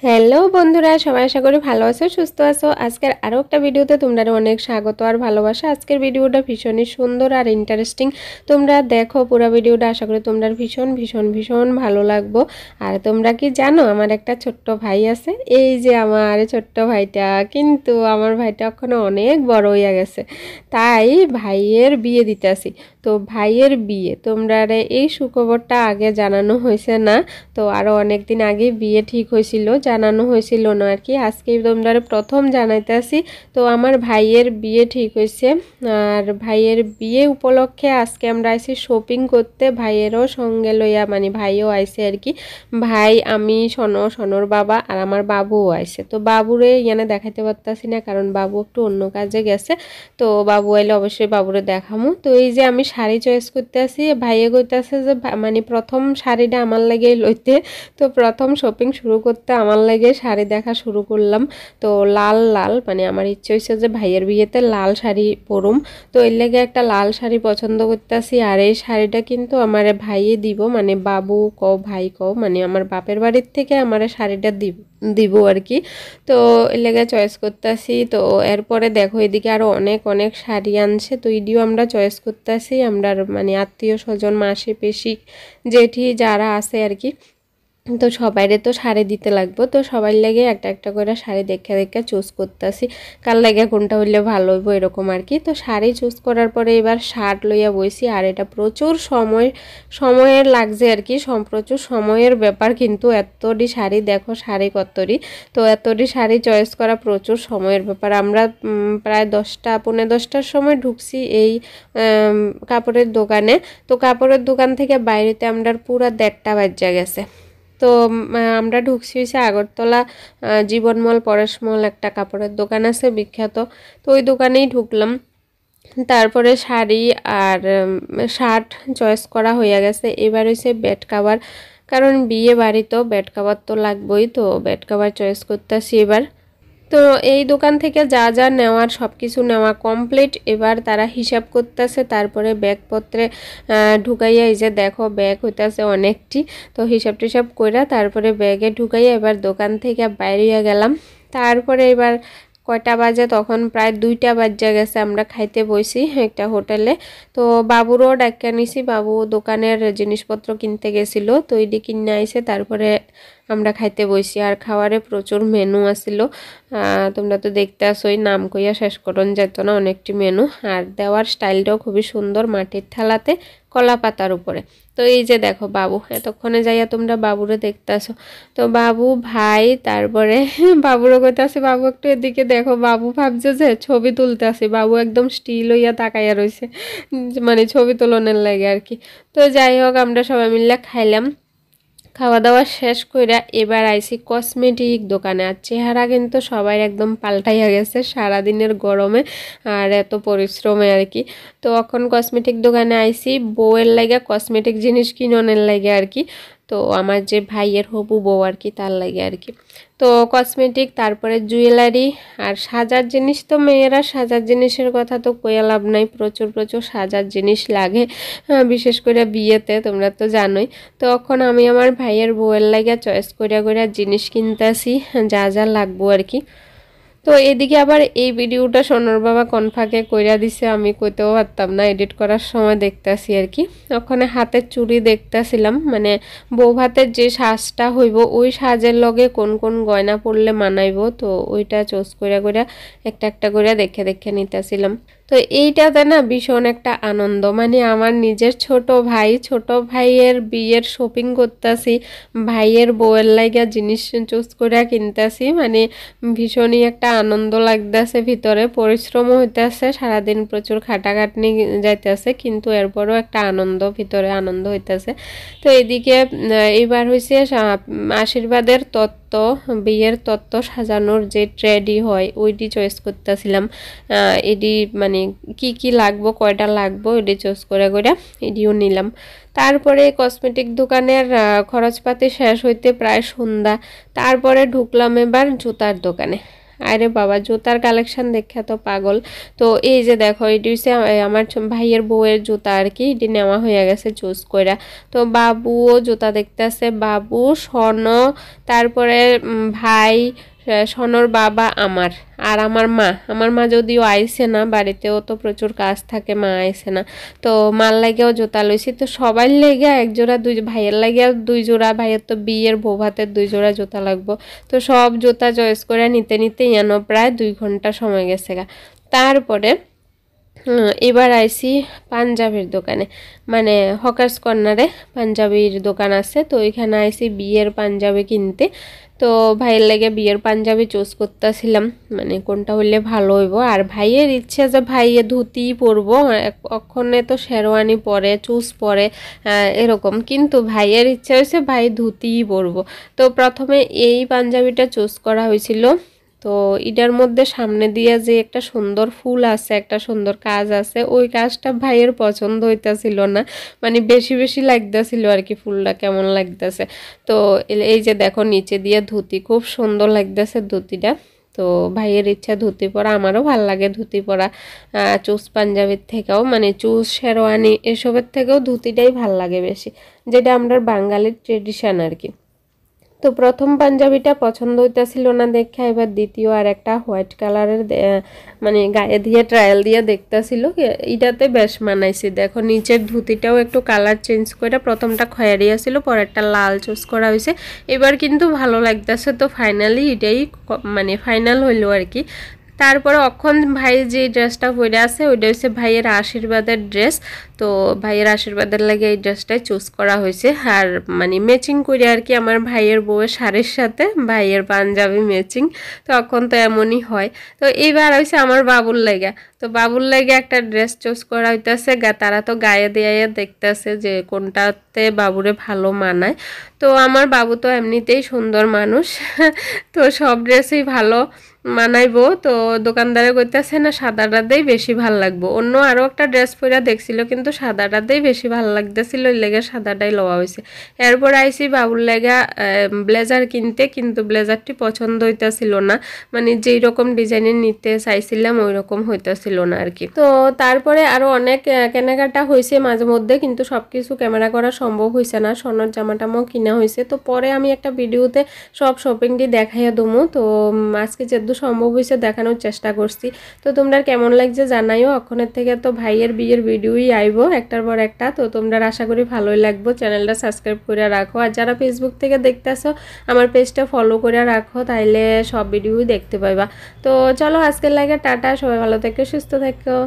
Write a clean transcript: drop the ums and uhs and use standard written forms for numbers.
Hello বন্ধুরা, সবাই আশা করি ভালো আছো, সুস্থ আছো। আজকের আরও একটা ভিডিওতে তোমরা অনেক স্বাগত আর ভালোবাসা। আজকের ভিডিওটা ভীষণই সুন্দর আর ইন্টারেস্টিং। তোমরা দেখো পুরো ভিডিওটা, আশা করি তোমরা ভীষণ ভীষণ ভীষণ ভালো লাগবো। আর তোমরা কি জানো, আমার একটা ছোট্ট ভাই আছে। এই যে আমার ছোট্ট ভাইটা, কিন্তু আমার ভাইটা ওখানে অনেক বড় হইয়া গেছে, তাই ভাইয়ের বিয়ে দিতে আসি। তো ভাইয়ের বিয়ে তোমরা এই সুখবরটা আগে জানানো হয়েছে না, তো আরও অনেক দিন আগে বিয়ে ঠিক হয়েছিল, জানানো হয়েছিল না আর কি। আজকে তোমরা প্রথম জানাইতে আসি। তো আমার ভাইয়ের বিয়ে ঠিক হয়েছে, আর ভাইয়ের বিয়ে উপলক্ষে আজকে আমরা আইছি শপিং করতে। ভাইয়েরও সঙ্গে লইয়া, মানে ভাইও আইছে আর কি। ভাই, আমি, সনর বাবা আর আমার বাবুও আইছে। তো বাবুরে এখানে দেখাইতে পারতাছি না, কারণ বাবু একটু অন্য কাজে গেছে। তো বাবু আইলে অবশ্যই বাবুরে দেখামু। তো এই যে আমি শাড়ি চয়েস করতে আসি, ভাইয়ে কইতাছে যে মানে প্রথম শাড়িটা আমার লাগে লইতে। তো প্রথম শপিং শুরু করতে আমার লাগে শাড়ি দেখা শুরু করলাম। তো লাল লাল, মানে আমার ইচ্ছে হয়েছে যে ভাইয়ের বিয়েতে লাল শাড়ি পরুম। তো এর লাগে একটা লাল শাড়ি পছন্দ করতেছি। আর এই শাড়িটা কিন্তু আমার ভাইয়ে দিব, মানে বাবু কও ভাই কও, মানে আমার বাপের বাড়ির থেকে আমার শাড়িটা দিব আর কি। তো এর লেগে চয়েস করতেছি। তো এরপরে দেখো এদিকে আরও অনেক অনেক শাড়ি আনছে, তো এডিও আমরা চয়েস করতেছি। আমরা মানে আত্মীয় স্বজন, মাসি পেশি জেঠি যারা আছে আর কি, তো সবাইরে তো শাড়ি দিতে লাগবো। তো সবাই লাগে একটা একটা করে শাড়ি দেখে দেখে চুজ করতেছি, কার লাগে কোনটা হইলে ভালো হইব এরকম আর কি। তো শাড়ি চুজ করার পরে এবার শার্ট লইয়া বইছি। আর এটা প্রচুর সময়ের লাগছে আর কি, প্রচুর সময়ের ব্যাপার। কিন্তু এতটি শাড়ি দেখো, শাড়ি কতটি, তো এতটি শাড়ি চয়েস করা প্রচুর সময়ের ব্যাপার। আমরা প্রায় 10টা পৌনে 10টার সময় ঢুকছি এই কাপড়ের দোকানে। তো কাপড়ের দোকান থেকে বাইরেতে আমরা পুরা 1:30 বাজে গেছে। তো আমরা ঢুকছি হয়েছে আগরতলা জীবনমল পরশমল, একটা কাপড়ের দোকান আছে বিখ্যাত। তো ওই দোকানেই ঢুকলাম। তারপরে শাড়ি আর শার্ট চয়েস করা হয়ে গেছে। এবার হয়েছে বেড কাভার, কারণ বিয়ে বাড়ি তো বেড কাভার তো লাগবেই। তো বেড কাভার চয়েস করতেছি এবার। তো এই দোকান থেকে যা যা নেওয়ার সব কিছু নেওয়া কমপ্লিট। এবার তারা হিসাব করতেছে, তারপরে ব্যাগপত্রে ঢুকাইয়া, এই যে দেখো ব্যাগ হইতেছে অনেকটি। তো হিসাব টিসাব কইরা তারপরে ব্যাগে ঢুকাইয়া এবার দোকান থেকে বাইরে গেলাম। তারপরে এবার কয়টা বাজে, তখন প্রায় 2টা বাজে গেছে। আমরা খাইতে বইছি একটা হোটেলে। তো বাবুরও ডাক্কা নিছি, বাবু দোকানের জিনিসপত্র কিনতে গেছিল, তো এটি কিনে আইছে। তারপরে আমরা খাইতে বইছি। আর খাওয়ারে প্রচুর মেনু আসিল, তোমরা তো দেখতে আসোই, নাম কইয়া শেষ করন যেত না, অনেকটি মেনু। আর দেওয়ার স্টাইলটাও খুবই সুন্দর, মাটির থালাতে কলা পাতার উপরে। তো এই যে দেখো বাবু, এতক্ষণে যাইয়া তোমরা বাবুরে দেখতে আসো। তো বাবু, ভাই, তারপরে বাবুরও কইতে আসে, বাবু একটু এদিকে দেখো। বাবু ভাবছে যে ছবি তুলতে আসে, বাবু একদম স্টিল হইয়া তাকাইয়া রয়েছে, মানে ছবি তোলনের লাগে আর কি। তো যাই হোক, আমরা সবাই মিলে খাইলাম। খাওয়া দাওয়া শেষ কইরা এবার আইছি কসমেটিক দোকানে। আর চেহারা কিন্তু সবাই একদম পাল্টাইয়া গেছে সারাদিনের গরমে আর এত পরিশ্রমে আর কি। তো এখন কসমেটিক দোকানে আইছি বউয়ের লাগে কসমেটিক জিনিস কিননের লাগে আর কি। তো আমার যে ভাইয়ের হবু বউ আর কি, তার লাগে আর কি। তো কসমেটিক, তারপরে জুয়েলারি আর সাজার জিনিস। তো মেয়েরা সাজার জিনিসের কথা তো কইয়া লাভ নাই, প্রচুর প্রচুর সাজার জিনিস লাগে, বিশেষ করে বিয়েতে, তোমরা তো জানোই। তো এখন আমি আমার ভাইয়ের বউয়ের লাগে চয়েস করিয়া করিয়া জিনিস কিনতেছি, যা যা লাগবো আর কি। তো এদিকে আবার এই ভিডিওটা সোনার বাবা কনফাকে কইরা দিছে, আমি কইতেও পারতাম না, এডিট করার সময় দেখতাছি আর কি। ওখানে হাতের চুড়ি দেখতাছিলাম, মানে বউ ভাতের যে সাজটা হইব ওই সাজের লগে কোন কোন গয়না পরলে মানাইব, তো ওইটা চয়েস কইরা কইরা একটা একটা করে দেখে দেখে নিতেছিলাম। তো এইটাতে না ভীষণ একটা আনন্দ, মানে আমার নিজের ছোট ভাইয়ের বিয়ের শপিং করতেছি, ভাইয়ের বউয়ের লাগা জিনিস চুজ করে কিনতেছি, মানে ভীষণই একটা আনন্দ লাগতেছে। ভিতরে পরিশ্রমও হইতেছে, সারাদিন প্রচুর খাটাখাটনি যাইতেছে, কিন্তু এরপরও একটা আনন্দ, ভিতরে আনন্দ হইতেছে। তো এদিকে এইবার হয়েছে আশীর্বাদের তত্ত্ব, বিয়ের তত্ত্ব সাজানোর যে ট্রেডি হয় ওইটি চয়েস করতেছিলাম। এডি মানে কি কি লাগবো, কয়টা লাগবো, এডি চয়েস করে করে এডিও নিলাম। তারপরে কসমেটিক দোকানের খরচপাতি শেষ হইতে প্রায় সন্ধ্যা। তারপরে ঢুকলাম এবার জুতার দোকানে। আরে বাবা জুতার কালেকশন দেখে তো পাগল। তো এই যে দেখো এটি হচ্ছে আমার ভাইয়ের বউয়ের জুতা আর কি, এটি নেওয়া হয়ে গেছে চুজ কইরা। তো বাবুও জুতা দেখতেছে, বাবু স্বর্ণ, তারপরে ভাই, সনর বাবা, আর আমার মা যদিও আইছে না, বাড়িতেও তো প্রচুর কাজ থাকে, মা আইছে না। তো মার লাগেও জুতা লইছি, তো সবার লেগে এক জোড়া, ভাইয়ের লাগেও 2 জোড়া, ভাইয়ের তো বিয়ের বউ ভাতের 2 জোড়া জুতা লাগবো। তো সব জুতা চয়েস করে নিতে নিতে প্রায় 2 ঘন্টা সময় গেছে গা। তারপরে এবার আইছি পাঞ্জাবির দোকানে, মানে হকার্স কর্নারে পাঞ্জাবির দোকান আছে, তো এখানে আইছি বিয়ের পাঞ্জাবি কিনতে। তো ভাইয়ের লাগে বিয়ের পাঞ্জাবি চুজ করতেছিলাম, মানে কোনটা হইলে ভালো হইব। আর ভাইয়ের ইচ্ছে যে ভাইয়ে ধুতি পরবো, অক্ষণে তো শেরওয়ানি পরে, চুজ পরে এরকম, কিন্তু ভাইয়ের ইচ্ছে হয়েছে ভাই ধুতিই পরবো। তো প্রথমে এই পাঞ্জাবিটা চুজ করা হয়েছিল। তো এটার মধ্যে সামনে দিয়ে যে একটা সুন্দর ফুল আছে, একটা সুন্দর কাজ আছে, ওই কাজটা ভাইয়ের পছন্দ হইতাছিল না, মানে বেশি বেশি লাগতেছিল আর কি, ফুলটা কেমন লাগতেছে। তো এই যে দেখো নিচে দিয়ে ধুতি, খুব সুন্দর লাগতেছে ধুতিটা। তো ভাইয়ের ইচ্ছা ধুতি পরা, আমারও ভাল লাগে ধুতি পরা, চুজ পাঞ্জাবির থেকেও, মানে চুজ শেরওয়ানি এসবের থেকেও ধুতিটাই ভাল লাগে বেশি, যেটা আমরা বাঙালির ট্রেডিশন আর কি। তো প্রথম পাঞ্জাবিটা পছন্দ হইতেছিল না দেখে এবার দ্বিতীয় আর একটা হোয়াইট কালারের মানে গায়ে দিয়ে ট্রায়াল দিয়ে দেখতেছিল, এটাতে বেশ মানাইছি। দেখো নিচের ধুতিটাও একটু কালার চেঞ্জ করে, প্রথমটা খয়েরি ছিল, পরেরটা লাল চুজ করা হয়েছে, এবার কিন্তু ভালো লাগতেছে। তো ফাইনালি এটাই মানে ফাইনাল হইলো আর কি। তারপরে অক্ষণ ভাই যে ড্রেসটা পরে আছে ওইটা হচ্ছে ভাইয়ের আশীর্বাদের ড্রেস। তো ভাইয়ের আশীর্বাদের লাগে এই ড্রেসটাই চুজ করা হয়েছে, আর মানে ম্যাচিং করে আর কি, আমার ভাইয়ের বউয়ের শাড়ির সাথে ভাইয়ের পাঞ্জাবি ম্যাচিং, তো অক্ষণ তো এমনই হয়। তো এইবার হয়েছে আমার বাবুর লাগে, তো বাবুর লাগে একটা ড্রেস চুজ করা হইতেছে, তারা তো গায়ে দিয়ে দেখতেছে যে কোনটাতে বাবুরে ভালো মানায়। তো আমার বাবু তো এমনিতেই সুন্দর মানুষ, তো সব ড্রেসই ভালো মানাইবো। তো দোকানদারে কইতেছে না সাদাটাতেই বেশি ভাল লাগবো, অন্য আরও একটা ড্রেস পরে দেখছিল কিন্তু সাদাটাতেই বেশি ভাল লাগতেছিল, ওই লেগে সাদাটাই লওয়া হয়েছে। এরপর আইসি বাবুর লেগা ব্লেজার কিনতে, কিন্তু ব্লেজারটি পছন্দ হইতেছিল না, মানে যেই রকম ডিজাইনের নিতে চাইছিলাম ওই রকম হইতেছিল না আর কি। তো তারপরে আরও অনেক কেনাকাটা হয়েছে মাঝে মধ্যে, কিন্তু সব কিছু ক্যামেরা করা সম্ভব হয়েছে না, সোনার জামাটামাও কিনা হয়েছে। তো পরে আমি একটা ভিডিওতে সব শপিংটি দেখাইয়া দমু। তো আজকে যেহেতু সম্ভব হয়েছে দেখানোর চেষ্টা করছি। তো তোমরা কেমন লাগছে জানাইও। অক্ষণের থেকে তো ভাইয়ের বিয়ের ভিডিওই আইবো একটার পর একটা, তো তোমরা আশা করি ভালোই লাগবো। চ্যানেলটা সাবস্ক্রাইব করে রাখো, আর যারা ফেসবুক থেকে দেখতেছো আমার পেজটা ফলো করে রাখো, তাইলে সব ভিডিওই দেখতে পাইবা। তো চলো আজকের লাগে টাটা, সবাই ভালো থেকো, সুস্থ থেকো।